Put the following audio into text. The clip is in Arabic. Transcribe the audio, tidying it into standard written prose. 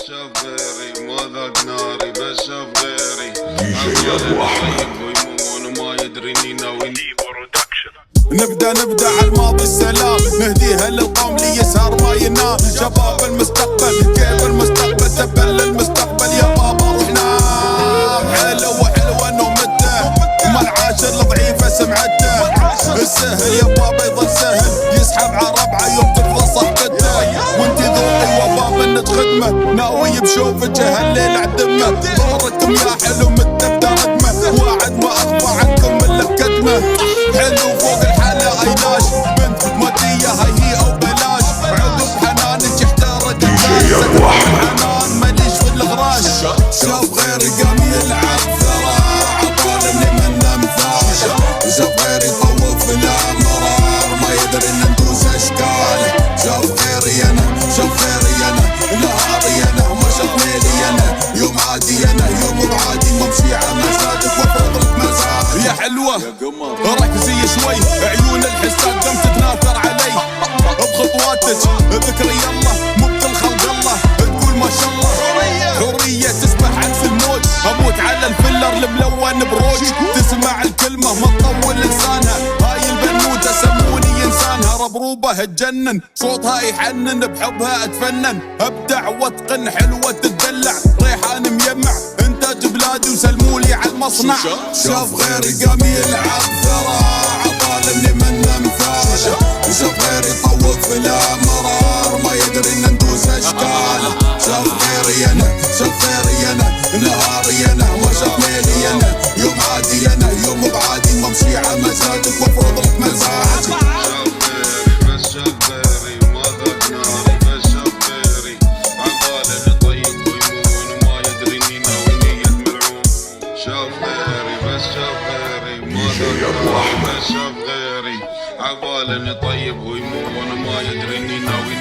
شاف غيري ما ذاق ناري بس شاف غيري عقالي طيب ويمون وما يدري اني ناوي نبدأ على الماضي السلام نهديها للقوم ليسهر ما ينام شباب المستقبل كيف المستقبل تبل المستقبل يا بابا روح نام حلوة نومته وما العاشر الضعيفة سمعته السهل يا بابا يظل سهل يسحب على ربعه يوم تفضل صحبته وانت ذوقي وبابا انت خدمه ناوي بشوفك هالليل عدمه دوركم يا حلو متبدا ردمه واعد ما اخفى عنكم الا بكدمه حلو فوق الحالة ايلاش بنت مادية هي او بلاش عقب حنانك احترق الناس حنان ماليش في الغراش شاف غيري قام يلعب ثرى عطالني منه مثال شاف غيري يطوف في الامرار ما يدري ان ندوس اشكال شاف غيري انا نهاري انا ما شاف ليلي انا يوم عادي انا يوم بعادي ممشي على مزاجك وافرض لك مزاج يا حلوة ركزي شوي عيون الحساد دم تتناثر علي بخطواتك ذكري الله مو بكل خلق الله تقول ما شاء الله حرية تسبح عكس الموج اموت على الفلر الملون بروج تسمع الكلمة ما تطول لسانها هاي البنوتة سموني انسانها ربروبة تجنن صوتها يحنن بحبها اتفنن ابدع واتقن حلوة تدلع ريحان ميمع انتاج بلادي وسلمولي على المصنع شاف غيري قام يلعب ثرى عطالني منه مثال شاف غيري يطوف في الامرار ما يدري ان ندوس اشكال شاف غيري انا نهاري انا ما شاف ليلي انا يوم عادي انا يوم بعادي ممشي على مزاجك وافرض لك مزاجك شاف غيري عقال اني طيب ويمون وما يدري اني ناوي